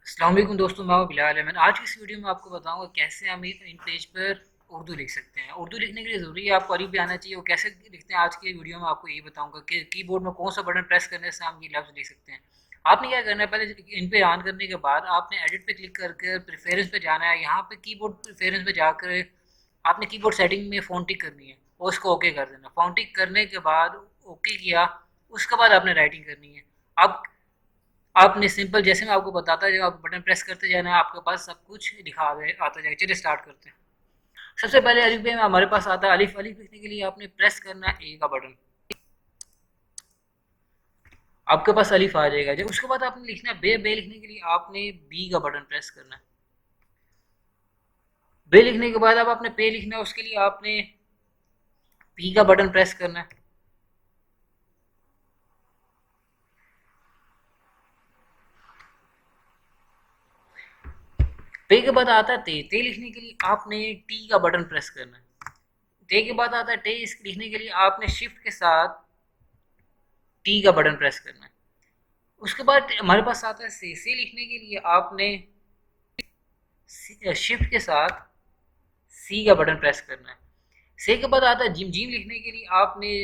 अस्सलाम वालेकुम दोस्तों, मैं हूं बिलाल अहमद। आज की इस वीडियो में आपको बताऊंगा कैसे हम इन पेज पर उर्दू लिख सकते हैं। उर्दू लिखने के लिए ज़रूरी है आपको अरबी भी आना चाहिए। वो कैसे लिखते हैं आज की वीडियो में आपको यही बताऊंगा कि कीबोर्ड में कौन सा बटन प्रेस करने से हम ये लफ्ज़ लिख सकते हैं। आपने क्या करना है, पहले इन पे ऑन करने के बाद आपने एडिट पे क्लिक करके प्रेफरेंस पे जाना है। यहाँ पे कीबोर्ड प्रेफरेंस पे जाकर आपने कीबोर्ड सेटिंग में फ़ॉन्टिक करनी है और उसको ओके कर देना। फ़ॉन्टिक करने के बाद ओके किया, उसके बाद आपने राइटिंग करनी है। अब आपने सिंपल जैसे मैं आपको बताता जब आप बटन प्रेस करते जाना है आपके पास सब कुछ दिखा आता जाएगा। चलिए स्टार्ट करते हैं। सबसे पहले अलिफ बे में हमारे पास आता है अलिफ। अलिफ लिखने के लिए आपने प्रेस करना है ए का बटन, आपके पास अलिफ आ जाएगा। जब उसके बाद आपने लिखना है बे। बे लिखने के लिए आपने बी का बटन प्रेस करना है। बे लिखने के बाद अब आपने पे लिखना है, उसके लिए आपने पी का बटन प्रेस करना है। पे के बाद आता है ते। ते लिखने के लिए आपने टी का बटन प्रेस करना है। ते के बाद आता है टे। लिखने के लिए आपने शिफ्ट के साथ टी का बटन प्रेस करना है। उसके बाद हमारे पास आता है से। से लिखने के लिए आपने शिफ्ट के साथ सी का बटन प्रेस करना है। से के बाद आता है जिम। जिम लिखने के लिए आपने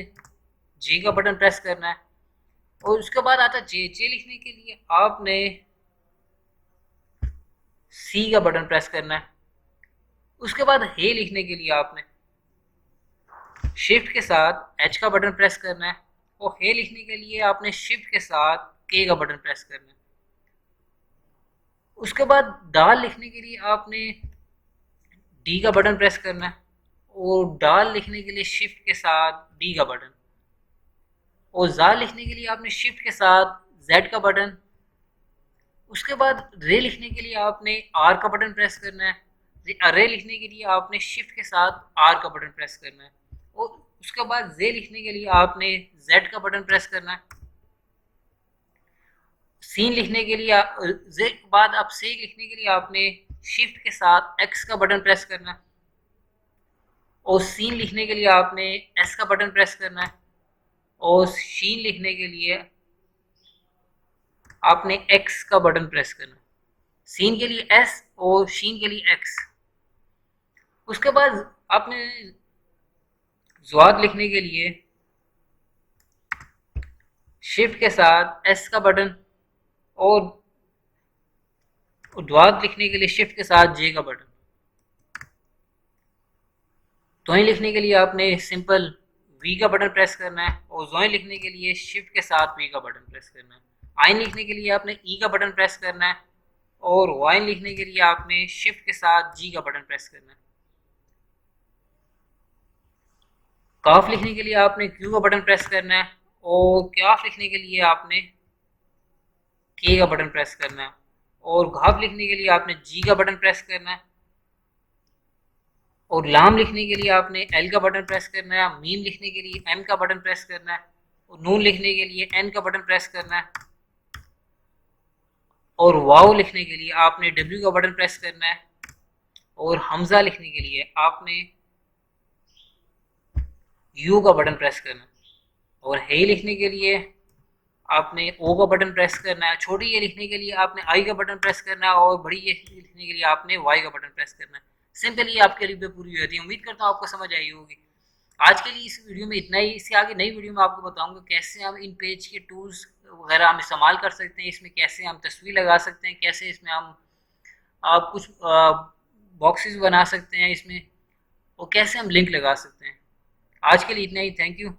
जे का बटन प्रेस करना है। और उसके बाद आता है चे। चे लिखने के लिए आपने सी का बटन प्रेस करना है। उसके बाद हे लिखने के लिए आपने शिफ्ट के साथ एच का बटन प्रेस करना है। और हे लिखने के लिए आपने शिफ्ट के साथ के का बटन प्रेस करना है। उसके बाद दाल लिखने के लिए आपने डी का बटन प्रेस करना है। और डाल लिखने के लिए शिफ्ट के साथ डी का बटन। और ज़ाल लिखने के लिए आपने शिफ्ट के साथ जेड का बटन। उसके बाद रे लिखने के लिए आपने आर का बटन प्रेस करना है। रे लिखने के लिए आपने शिफ्ट के साथ आर का बटन प्रेस करना है। और उसके बाद जे लिखने के लिए आपने जेड का बटन प्रेस करना है। सीन लिखने के लिए जे के बाद आप से लिखने के लिए आपने शिफ्ट के साथ एक्स का बटन प्रेस करना है। और सीन लिखने के लिए आपने एस का बटन प्रेस करना है। और शीन लिखने के लिए आपने एक्स का बटन प्रेस करना है। सीन के लिए एस और शीन के लिए एक्स। उसके बाद आपने ज़्वाद लिखने के लिए शिफ्ट के साथ एस का बटन। और द्वाद लिखने के लिए शिफ्ट के साथ जे का बटन। तोइन लिखने के लिए आपने सिंपल वी का बटन प्रेस करना है। और जोइन लिखने के लिए शिफ्ट के साथ वी का बटन प्रेस करना है। आइन लिखने के लिए आपने ई का बटन प्रेस करना है। और वाइन लिखने के लिए आपने शिफ्ट के साथ जी का बटन प्रेस करना है। काफ लिखने के लिए आपने क्यू का बटन प्रेस करना है। और क्याफ लिखने के लिए आपने के का बटन प्रेस करना है। और घाफ लिखने के लिए आपने जी का बटन प्रेस करना है। और लाम लिखने के लिए आपने एल का बटन प्रेस करना है। मीम लिखने के लिए एम का बटन प्रेस करना है। और नून लिखने के लिए एन का बटन प्रेस करना है। और वाव लिखने के लिए आपने डब्ल्यू का बटन प्रेस करना है। और हमजा लिखने के लिए आपने यू का बटन प्रेस करना है। और हे लिखने के लिए आपने ओ का बटन प्रेस करना है। छोटी ये लिखने के लिए आपने आई का बटन प्रेस करना है। और बड़ी ये लिखने के लिए आपने वाई का बटन प्रेस करना है। सिंपली आपकी अरबी पूरी हो जाती है। उम्मीद करता हूँ आपको समझ आई होगी। आज के लिए इस वीडियो में इतना ही। इससे आगे नई वीडियो में आपको बताऊंगा कैसे हम इन पेज के टूल्स वगैरह हम इस्तेमाल कर सकते हैं। इसमें कैसे हम तस्वीर लगा सकते हैं, कैसे इसमें हम आप कुछ बॉक्सेस बना सकते हैं इसमें, और कैसे हम लिंक लगा सकते हैं। आज के लिए इतना ही। Thank you.